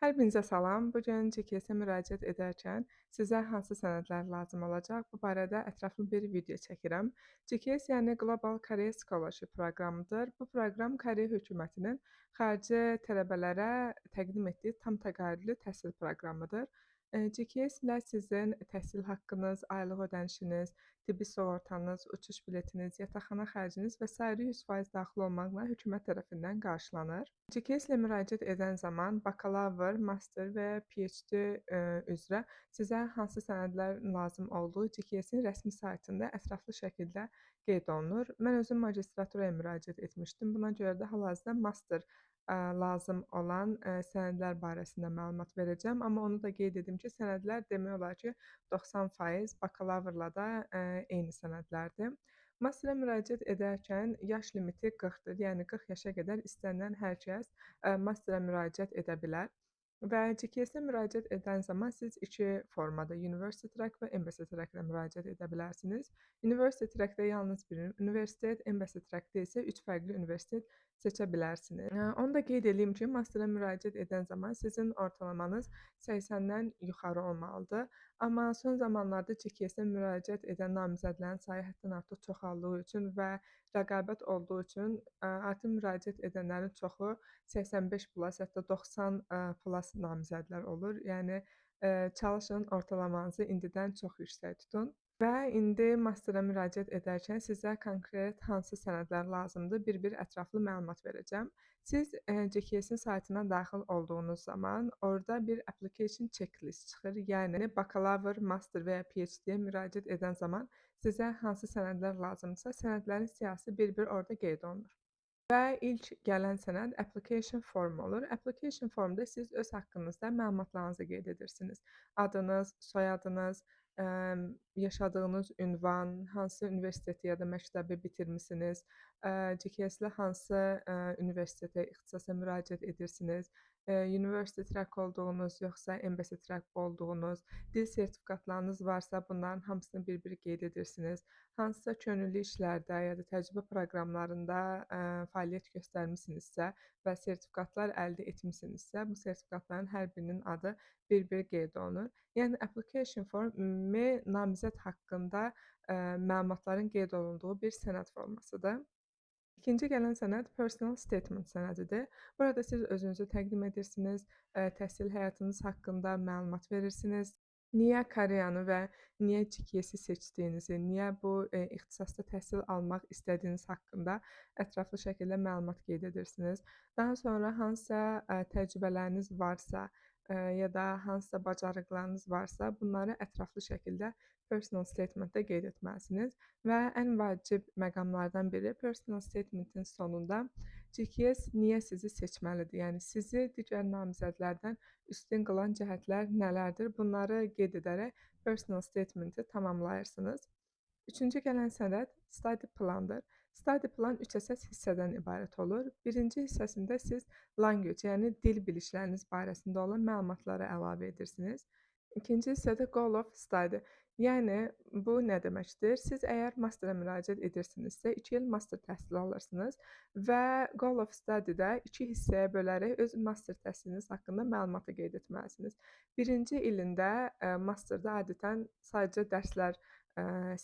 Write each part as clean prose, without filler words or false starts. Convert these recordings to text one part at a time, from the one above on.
Hər birinizə salam. Bu gün GKS-ə müraciət edərkən sizə hansı sənədlər lazım olacaq, bu barədə ətraflı bir video çəkirəm. GKS, yəni Global Career Scholarship proqramıdır. Bu proqram Koreya hökumətinin xarici tələbələrə təqdim etdiyi tam təqaüdlü təhsil proqramıdır. GKS ilə sizin təhsil haqqınız, aylıq ödənişiniz, tibbi sığortanız, uçuş biletiniz, yataqxana xərciniz və sairə 100% daxil olmaqla hökumət tərəfindən qarşılanır. GKS ilə müraciət edən zaman bakalavr, master və ya PhD üzrə sizə hansı sənədlər lazım olduğu GKS-in rəsmi saytında ətraflı şəkildə qeyd olunur. Mən özüm magistraturaya müraciət etmişdim. Buna görə də hal-hazırda master lazım olan sənədlər barəsində məlumat verəcəm. Amma onu da qeyd edim ki, sənədlər demək olar ki, 90% bakalavrla da eyni sənədlərdir. Masterə müraciət edərkən yaş limiti 40-dır. Yəni 40 yaşa qədər istənilən hər kəs masterə müraciət edə bilər. Və GKS-ə müraciət edən zaman siz iki formada, University Track və Embassy Track ilə müraciət edə bilərsiniz. University Track-də yalnız bir universitet, Embassy Track-də isə 3 fərqli universitet seçə bilərsiniz. Onu da qeyd edeyim ki, masterə müraciət edən zaman sizin ortalamanız 80-dən yuxarı olmalıdır. Amma son zamanlarda GKS-ə müraciət edən namizədlərin sayı həddən artıq çoxaldığı üçün və rəqabət olduğu üçün artıq müraciət edənlərin çoxu 85+, hətta 90+ namizədlər olur. Yəni çalışın ortalamanızı indidən çox yüksək tutun. Və indi masterə müraciət edərkən sizə konkret hansı sənədlər lazımdır, bir-bir ətraflı məlumat verəcəm. Siz GKS-in saytına daxil olduğunuz zaman orada bir application checklist çıxır. Yəni bakalavr, master və ya PhD-yə müraciət edən zaman sizə hansı sənədlər lazımdırsa, sənədlərin siyahısı bir-bir orada qeyd olunur. Və ilk gələn sənəd application form olur. Application formda siz öz haqqınızda məlumatlarınızı qeyd edirsiniz. Adınız, soyadınız, yaşadığınız ünvan, hansı universiteti ya da məktəbi bitirmisiniz, GKS-lə hansı universitetə, ixtisasa müraciət edirsiniz, University Track olduğunuz, yoxsa Embassy Track olduğunuz, dil sertifikatlarınız varsa bunların hamısını bir-bir qeyd edirsiniz. Hansısa könüllü işlərdə ya da təcrübə proqramlarında fəaliyyət göstərmisinizsə və sertifikatlar əldə etmisinizsə, bu sertifikatların hər birinin adı bir-bir qeyd olunur. Yəni application form ümumi namizəd haqqında məlumatların qeyd olunduğu bir sənəd formasıdır. İkinci gələn sənəd personal statement sənədidir. Burada siz özünüzü təqdim edirsiniz, təhsil həyatınız haqqında məlumat verirsiniz. Niyə Koreyanı və niyə GKS-i seçdiyinizi, niyə bu ixtisasda təhsil almaq istədiyiniz haqqında ətraflı şəkildə məlumat qeyd edirsiniz. Daha sonra hansısa təcrübələriniz varsa ya da hansısa bacarıqlarınız varsa, bunları ətraflı şəkildə personal statement-də qeyd etməlisiniz. Və ən vacib məqamlardan biri personal statement-in sonunda GKS niyə sizi seçməlidir? Yəni sizi digər namizədlərdən üstün qılan cəhətlər nələrdir? Bunları qeyd edərək personal statement-i tamamlayırsınız. Üçüncü gələn sənəd study plandır. Study plan 3 əsas hissədən ibarət olur. Birinci hissəsində siz language, yəni dil bilişləriniz barəsində olan məlumatları əlavə edirsiniz. İkinci hissədə goal of study. Yəni bu nə deməkdir? Siz əgər masterə müraciət edirsinizsə, 2 il master təhsili alırsınız və goal of study-də 2 hissəyə bölərək öz master təhsiliniz haqqında məlumatı qeyd etməlisiniz. Birinci ilində masterda adətən sadəcə dərslər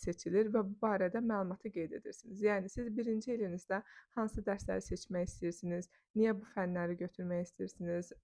seçilir və bu barədə məlumatı qeyd edirsiniz. Yəni siz birinci ilinizdə hansı dərsləri seçmək istəyirsiniz, niyə bu fənləri götürmək istəyirsiniz,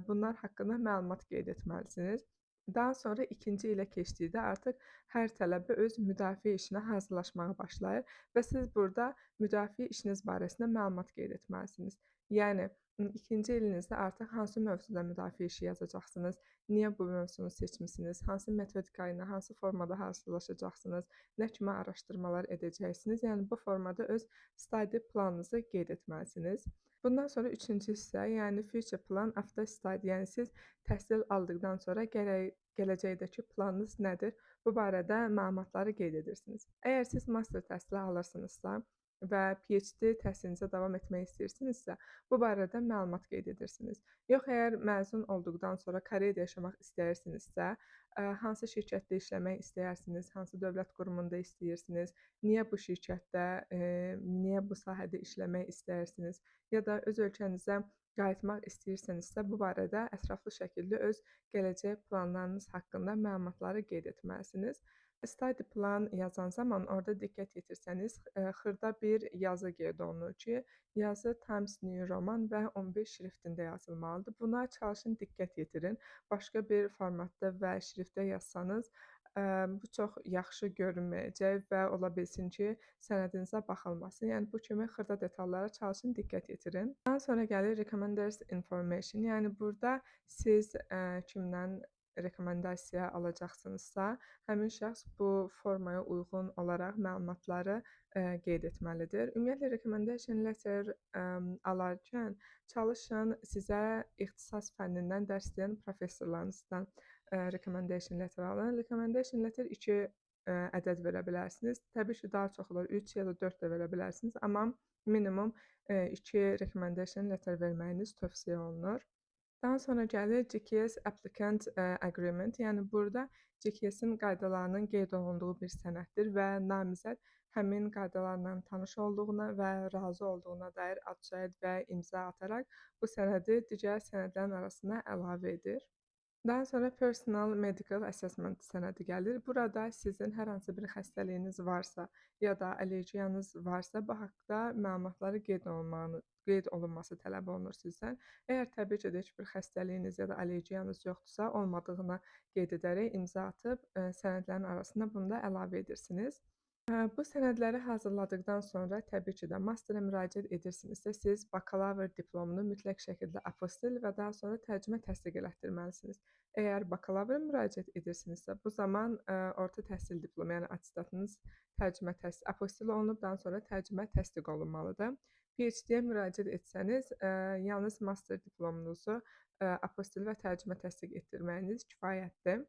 bunlar haqqında məlumat qeyd etməlisiniz. Daha sonra ikinci ilə keçdikdə artıq hər tələbə öz müdafiə işinə hazırlaşmağa başlayır və siz burada müdafiə işiniz barəsində məlumat qeyd etməlisiniz. Yəni ikinci ilinizdə artıq hansı mövzuda müdafiə işi yazacaqsınız, niyə bu mövzunu seçmisiniz, hansı metodika ilə, hansı formada hazırlaşacaqsınız, nə kimi araşdırmalar edəcəksiniz. Yəni bu formada öz study planınızı qeyd etməlisiniz. Bundan sonra üçüncü hissə, yəni future plan after study, yəni siz təhsil aldıqdan sonra gələcəkdəki planınız nədir? Bu barədə məlumatları qeyd edirsiniz. Əgər siz master təhsili alırsınızsa və PhD təhsilinizə davam etmək istəyirsinizsə, bu barədə məlumat qeyd edirsiniz. Yox, əgər məzun olduqdan sonra Koreyada yaşamaq istəyirsinizsə, hansı şirkətdə işləmək istəyirsiniz, hansı dövlət qurumunda istəyirsiniz, niyə bu şirkətdə, niyə bu sahədə işləmək istəyirsiniz, ya da öz ölkənizə qayıtmaq istəyirsinizsə, bu barədə ətraflı şəkildə öz gələcək planlarınız haqqında məlumatları qeyd etməlisiniz. Study plan yazan zaman orada diqqət yetirsəniz, xırda bir yazı qeyd olunur ki, yazı Times New Roman və 11 şriftində yazılmalıdır. Buna çalışın diqqət yetirin. Başqa bir formatda və şriftdə yazsanız, bu çox yaxşı görünməyəcək və ola bilsin ki, sənədinizə baxılmasın. Yəni bu kimi xırda detallara çalışın diqqət yetirin. Daha sonra gəlir recommenders information. Yəni burada siz, kimdən rekomendasiya alacaqsınızsa, həmin şəxs bu formaya uyğun olaraq məlumatları, qeyd etməlidir. Ümumiyyətlə recommendation letter, alarkən çalışın sizə ixtisas fənnindən dərs deyən professorlarınızdan, recommendation letter alın. Recommendation letter 2 ədəd verə bilərsiniz. Təbii ki, daha çox olar, 3 ya da 4 də verə bilərsiniz, amma minimum 2 recommendation letter verməyiniz tövsiyə olunur. Daha sonra gəlir GKS Applicant Agreement. Yəni burada GKS-in qaydalarının qeyd olunduğu bir sənəddir və namizəd həmin qaydalarla tanış olduğuna və razı olduğuna dair ad, soyad və imza ataraq bu sənədi digər sənədlərin arasına əlavə edir. Daha sonra Personal Medical Assessment sənədi gəlir. Burada sizin hər hansı bir xəstəliyiniz varsa ya da allergiyanız varsa, bu haqqda məlumatları qeyd olunması tələb olunur sizdən. Əgər təbii ki, heç bir xəstəliyiniz ya da allergiyanız yoxdursa, olmadığını qeyd edərək imza atıb sənədlərin arasına bunu da əlavə edirsiniz. Bu sənədləri hazırladıqdan sonra təbii ki də masterə müraciət edirsinizsə, siz bakalavr diplomunu mütləq şəkildə apostil və daha sonra tərcümə təsdiq elətdirməlisiniz. Əgər bakalavra müraciət edirsinizsə, bu zaman orta təhsil diplomu, yəni atestatınız apostil olunub, daha sonra tərcümə təsdiq olunmalıdır. PhD-yə müraciət etsəniz, yalnız master diplomunuzu apostil və tərcümə təsdiq etdirməyiniz kifayətdir.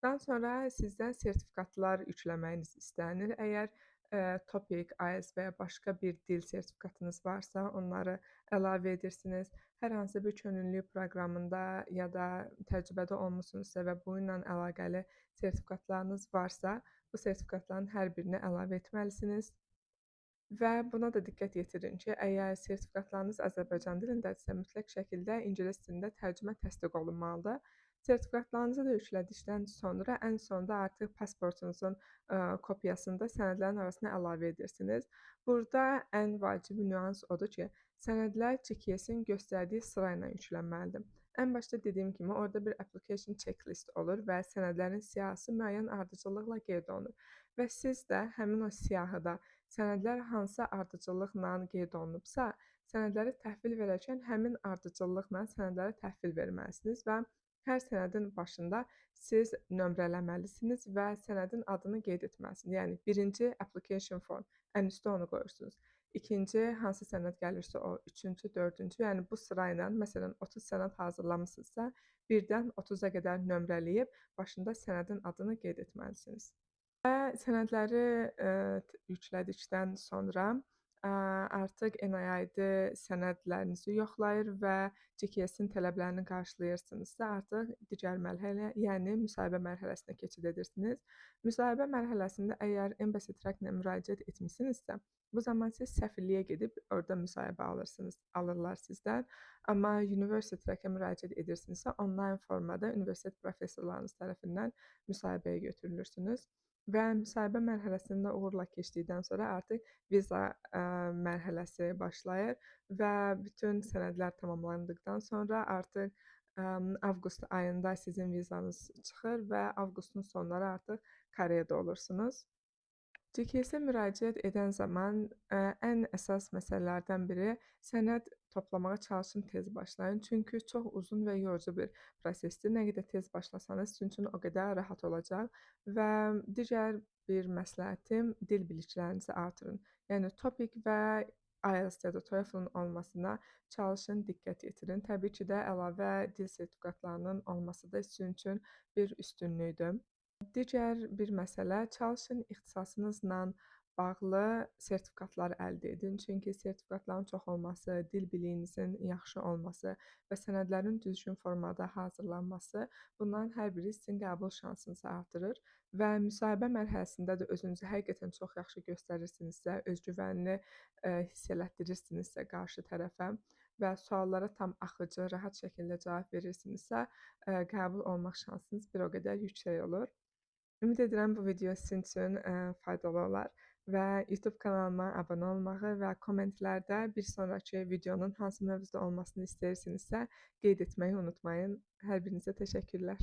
Daha sonra sizdən sertifikatlar yükləməyiniz istənir. Əgər TOPIK, IELTS və ya başqa bir dil sertifikatınız varsa, onları əlavə edirsiniz. Hər hansı bir könüllülük proqramında ya da təcrübədə olmusunuzsa və bununla əlaqəli sertifikatlarınız varsa, bu sertifikatların hər birini əlavə etməlisiniz. Və buna da diqqət yetirin ki, əgər sertifikatlarınız Azərbaycan dilindədirsə, mütləq şəkildə ingilis dilində tərcümə təsdiq olunmalıdır. Sertifikatlarınızı da yüklədikdən sonra ən sonda artıq pasportunuzun kopyasını da sənədlərin arasına əlavə edirsiniz. Burada ən vacibi nüans odur ki, sənədlər GKS-in göstərdiyi sıra ilə yüklənməlidir. Ən başda dediyim kimi, orada bir application checklist olur və sənədlərin siyahısı müəyyən ardıcıllıqla qeyd olunur. Və siz də həmin o siyahıda sənədlər hansı ardıcıllıqla qeyd olunubsa, sənədləri təhvil verərkən həmin ardıcıllıqla sənədləri təhvil verməlisiniz və hər sənədin başında siz nömrələməlisiniz və sənədin adını qeyd etməlisiniz. Yəni, birinci application form, ən üstə onu qoyursunuz. İkinci, hansı sənəd gəlirsə o, üçüncü, dördüncü, yəni bu sıra ilə, məsələn, 30 sənəd hazırlamısınızsa, 1-dən 30-a qədər nömrələyib başında sənədin adını qeyd etməlisiniz. Və sənədləri yüklədikdən sonra artıq NIID sənədlərinizi yoxlayır və GKS-in tələblərini qarşılayırsınızsa, artıq digər mərhələ, yəni müsahibə mərhələsinə keçid edirsiniz. Müsahibə mərhələsində əgər Embassy Track-nə müraciət etmisinizsə, bu zaman siz səfirliyə gedib orada müsahibə alırlar sizdən. Amma University Track-ə müraciət edirsinizsə, onlayn formada universitet professorlarınız tərəfindən müsahibəyə götürülürsünüz. Və müsahibə mərhələsində uğurla keçdikdən sonra artıq viza mərhələsi başlayır və bütün sənədlər tamamlandıqdan sonra artıq avqust ayında sizin vizanız çıxır və avqustun sonları artıq Koreyada olursunuz. GKS-ə müraciət edən zaman ən əsas məsələlərdən biri sənəd toplamağa çalışın tez başlayın. Çünki çox uzun və yorucu bir prosesdir. Nə qədər tez başlasanız sizin üçün o qədər rahat olacaq və digər bir məsləhətim dil biliklərinizi artırın. Yəni TOPIK və IELTS ya da TOEFL-ın olmasına çalışın diqqət yetirin. Təbii ki də əlavə dil sertifikatlarının olması da sizin üçün bir üstünlükdür. Digər bir məsələ, çalışın ixtisasınızla bağlı sertifikatlar əldə edin. Çünki sertifikatların çox olması, dil biliyinizin yaxşı olması və sənədlərin düzgün formada hazırlanması, bunların hər biri sizin qəbul şansınızı artırır və müsahibə mərhələsində də özünüzü həqiqətən çox yaxşı göstərirsinizsə, özgüvənli hiss elətdirirsinizsə qarşı tərəfə və suallara tam axıcı, rahat şəkildə cavab verirsinizsə, qəbul olmaq şansınız bir o qədər yüksək olur. Ümid edirəm bu video sizin üçün, faydalı olar və YouTube kanalıma abunə olmağı və kommentlərdə bir sonrakı videonun hansı mövzuda olmasını istəyirsinizsə qeyd etməyi unutmayın. Hər birinizə təşəkkürlər.